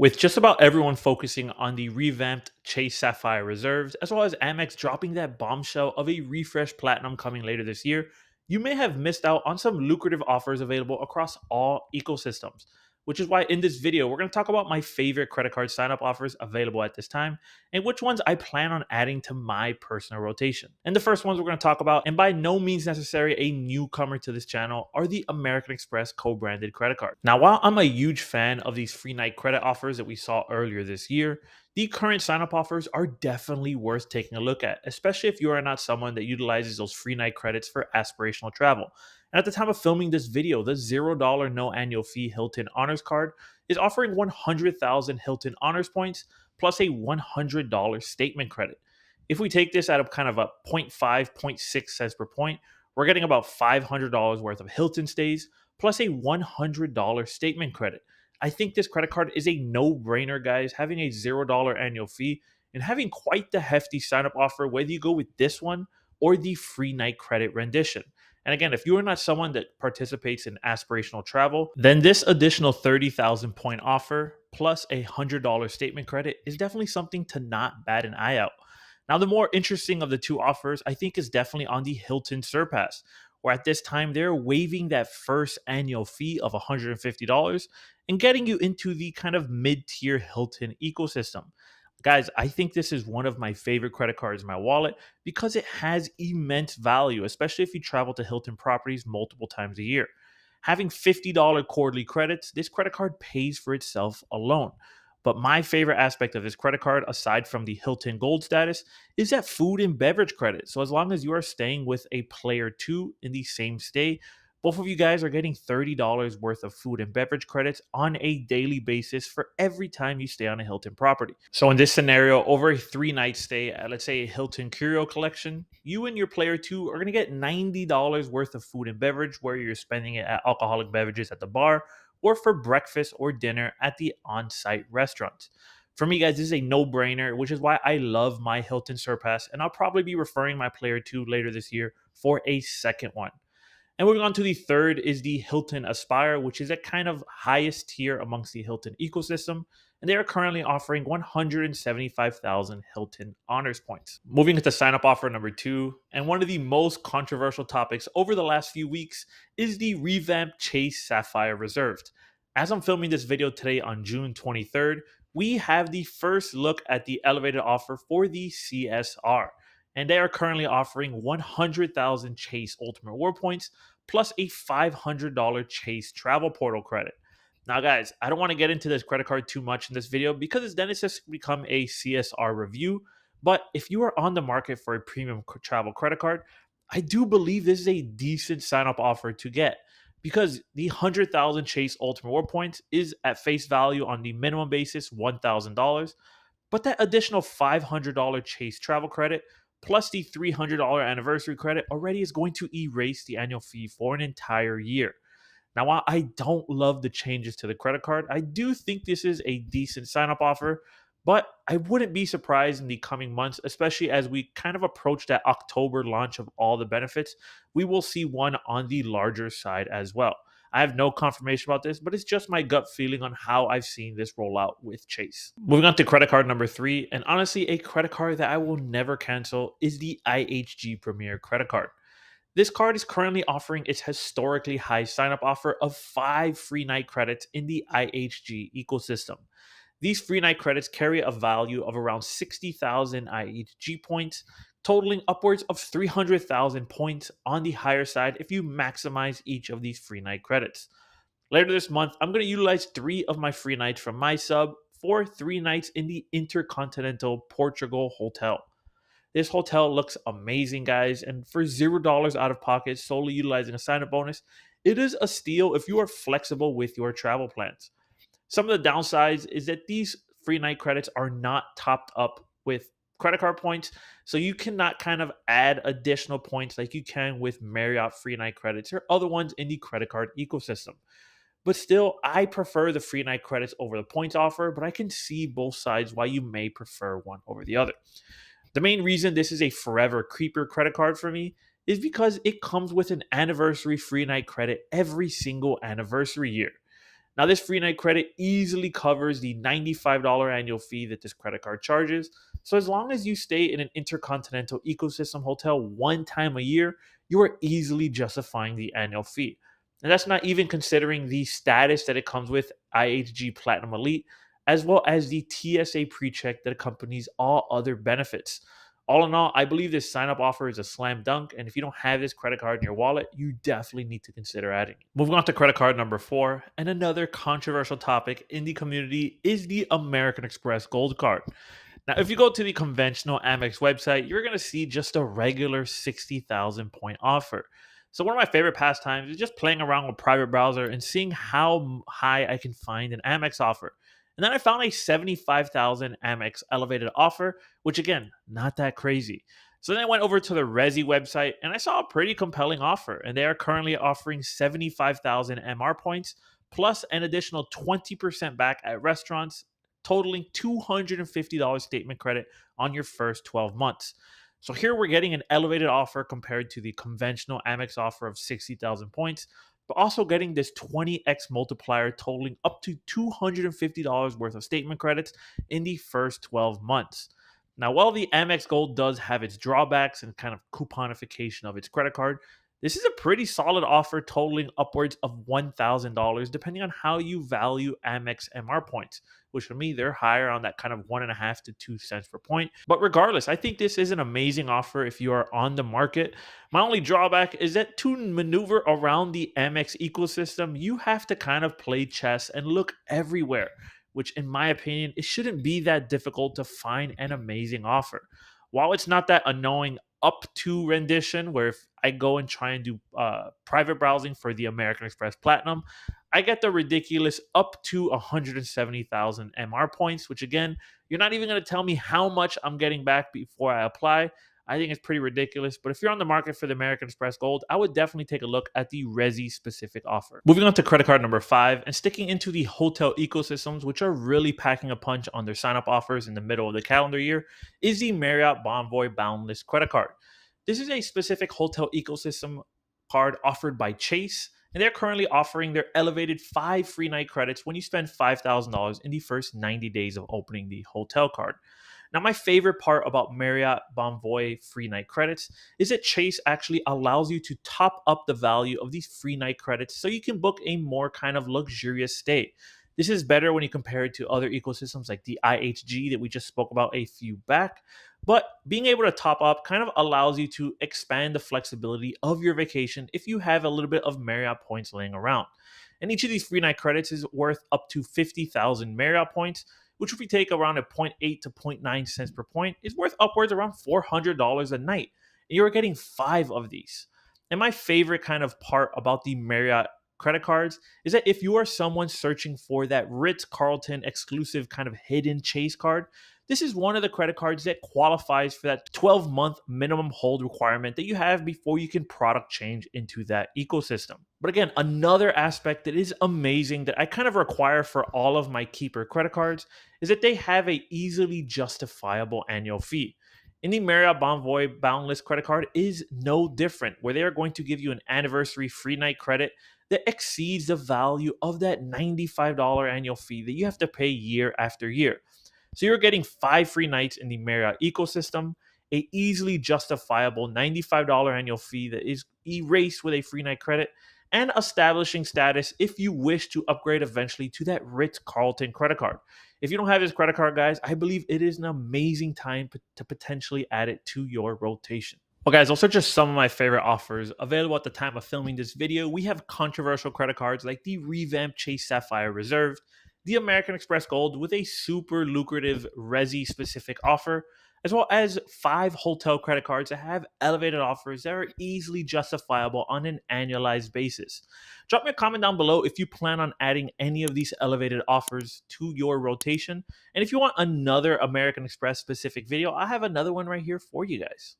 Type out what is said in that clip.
With just about everyone focusing on the revamped Chase Sapphire reserves, as well as Amex dropping that bombshell of a refreshed Platinum coming later this year, you may have missed out on some lucrative offers available across all ecosystems. Which is why in this video, we're going to talk about my favorite credit card sign up offers available at this time and which ones I plan on adding to my personal rotation. And the first ones we're going to talk about, and by no means necessary a newcomer to this channel, are the American Express co-branded credit card. Now, while I'm a huge fan of these free night credit offers that we saw earlier this year, the current sign up offers are definitely worth taking a look at, especially if you are not someone that utilizes those free night credits for aspirational travel. And at the time of filming this video, the $0 no annual fee Hilton Honors Card is offering 100,000 Hilton Honors points plus a $100 statement credit. If we take this at a kind of a 0.5, 0.6 cents per point, we're getting about $500 worth of Hilton stays plus a $100 statement credit. I think this credit card is a no-brainer, guys, having a $0 annual fee and having quite the hefty sign-up offer, whether you go with this one or the free night credit rendition. And again, if you are not someone that participates in aspirational travel, then this additional 30,000 point offer plus a $100 statement credit is definitely something to not bat an eye out. Now, the more interesting of the two offers, I think, is definitely on the Hilton Surpass, where at this time they're waiving that first annual fee of $150 and getting you into the kind of mid-tier Hilton ecosystem. Guys, I think this is one of my favorite credit cards in my wallet because it has immense value, especially if you travel to Hilton properties multiple times a year. Having $50 quarterly credits, this credit card pays for itself alone. But my favorite aspect of this credit card, aside from the Hilton Gold status, is that food and beverage credit. So as long as you are staying with a player two in the same stay, both of you guys are getting $30 worth of food and beverage credits on a daily basis for every time you stay on a Hilton property. So in this scenario, over a 3-night stay at, let's say, a Hilton Curio Collection, you and your player two are going to get $90 worth of food and beverage, where you're spending it at alcoholic beverages at the bar or for breakfast or dinner at the on-site restaurant. For me, guys, this is a no-brainer, which is why I love my Hilton Surpass, and I'll probably be referring my player two later this year for a second one. And moving on to the third is the Hilton Aspire, which is a kind of highest tier amongst the Hilton ecosystem. And they are currently offering 175,000 Hilton Honors points. Moving into sign up offer number two, and one of the most controversial topics over the last few weeks is the revamped Chase Sapphire Reserved. As I'm filming this video today on June 23rd, we have the first look at the elevated offer for the CSR. And they are currently offering 100,000 Chase Ultimate Reward points plus a $500 Chase Travel Portal credit. Now, guys, I don't want to get into this credit card too much in this video because then it's just become a CSR review. But if you are on the market for a premium travel credit card, I do believe this is a decent sign-up offer to get, because the 100,000 Chase Ultimate Reward points is at face value on the minimum basis $1,000, but that additional $500 Chase travel credit plus the $300 anniversary credit already is going to erase the annual fee for an entire year. Now, while I don't love the changes to the credit card, I do think this is a decent sign-up offer, but I wouldn't be surprised in the coming months, especially as we kind of approach that October launch of all the benefits, we will see one on the larger side as well. I have no confirmation about this, but it's just my gut feeling on how I've seen this roll out with Chase. Moving on to credit card number three, and honestly, a credit card that I will never cancel is the IHG Premier credit card. This card is currently offering its historically high sign-up offer of 5 free night credits in the IHG ecosystem. These free night credits carry a value of around 60,000 IHG points, totaling upwards of 300,000 points on the higher side if you maximize each of these free night credits. Later this month, I'm going to utilize 3 of my free nights from my sub for 3 nights in the Intercontinental Portugal Hotel. This hotel looks amazing, guys, and for $0 out of pocket, solely utilizing a sign-up bonus, it is a steal if you are flexible with your travel plans. Some of the downsides is that these free night credits are not topped up with credit card points, so you cannot kind of add additional points like you can with Marriott free night credits or other ones in the credit card ecosystem. But still, I prefer the free night credits over the points offer, but I can see both sides why you may prefer one over the other. The main reason this is a forever creeper credit card for me is because it comes with an anniversary free night credit every single anniversary year. Now, this free night credit easily covers the $95 annual fee that this credit card charges. So, as long as you stay in an intercontinental ecosystem hotel one time a year, you are easily justifying the annual fee. And that's not even considering the status that it comes with IHG Platinum Elite, as well as the TSA pre-check that accompanies all other benefits. All in all, I believe this sign up offer is a slam dunk. And if you don't have this credit card in your wallet, you definitely need to consider adding it. Moving on to credit card number 4, and another controversial topic in the community is the American Express Gold Card. Now, if you go to the conventional Amex website, you're going to see just a regular 60,000 point offer. So, one of my favorite pastimes is just playing around with private browser and seeing how high I can find an Amex offer. And then I found a 75,000 Amex elevated offer, which again, not that crazy. So then I went over to the Resi website and I saw a pretty compelling offer. And they are currently offering 75,000 MR points plus an additional 20% back at restaurants, totaling $250 statement credit on your first 12 months. So here we're getting an elevated offer compared to the conventional Amex offer of 60,000 points, but also getting this 20x multiplier totaling up to $250 worth of statement credits in the first 12 months. Now, while the Amex Gold does have its drawbacks and kind of couponification of its credit card, this is a pretty solid offer totaling upwards of $1,000 depending on how you value Amex MR points, which for me, they're higher on that kind of 1.5 to 2 cents per point. But regardless, I think this is an amazing offer if you are on the market. My only drawback is that to maneuver around the Amex ecosystem, you have to kind of play chess and look everywhere, which in my opinion, it shouldn't be that difficult to find an amazing offer. While it's not that annoying up to rendition, where if I go and try and do private browsing for the American Express Platinum, I get the ridiculous up to 170,000 MR points, which again, you're not even going to tell me how much I'm getting back before I apply. I think it's pretty ridiculous. But if you're on the market for the American Express Gold, I would definitely take a look at the Resi specific offer. Moving on to credit card number 5 and sticking into the hotel ecosystems, which are really packing a punch on their sign up offers in the middle of the calendar year, is the Marriott Bonvoy Boundless credit card. This is a specific hotel ecosystem card offered by Chase, and they're currently offering their elevated 5 free night credits when you spend $5,000 in the first 90 days of opening the hotel card. Now, my favorite part about Marriott Bonvoy free night credits is that Chase actually allows you to top up the value of these free night credits so you can book a more kind of luxurious stay. This is better when you compare it to other ecosystems like the IHG that we just spoke about a few back. But being able to top up kind of allows you to expand the flexibility of your vacation if you have a little bit of Marriott points laying around. And each of these free night credits is worth up to 50,000 Marriott points, which if we take around a zero point 0.8 to zero point 0.9 cents per point, is worth upwards around $400 a night. And you're getting 5 of these. And my favorite kind of part about the Marriott credit cards is that if you are someone searching for that Ritz-Carlton exclusive kind of hidden Chase card, this is one of the credit cards that qualifies for that 12-month minimum hold requirement that you have before you can product change into that ecosystem. But again, another aspect that is amazing that I kind of require for all of my keeper credit cards is that they have a easily justifiable annual fee. In the Marriott Bonvoy Boundless credit card is no different, where they are going to give you an anniversary free night credit that exceeds the value of that $95 annual fee that you have to pay year after year. So you're getting 5 free nights in the Marriott ecosystem, a easily justifiable $95 annual fee that is erased with a free night credit, and establishing status if you wish to upgrade eventually to that Ritz-Carlton credit card. If you don't have this credit card, guys, I believe it is an amazing time to potentially add it to your rotation. Well, guys, those are just some of my favorite offers available at the time of filming this video. We have controversial credit cards like the revamped Chase Sapphire Reserved, the American Express Gold with a super lucrative Resi-specific offer, as well as 5 hotel credit cards that have elevated offers that are easily justifiable on an annualized basis. Drop me a comment down below if you plan on adding any of these elevated offers to your rotation. And if you want another American Express specific video, I have another one right here for you guys.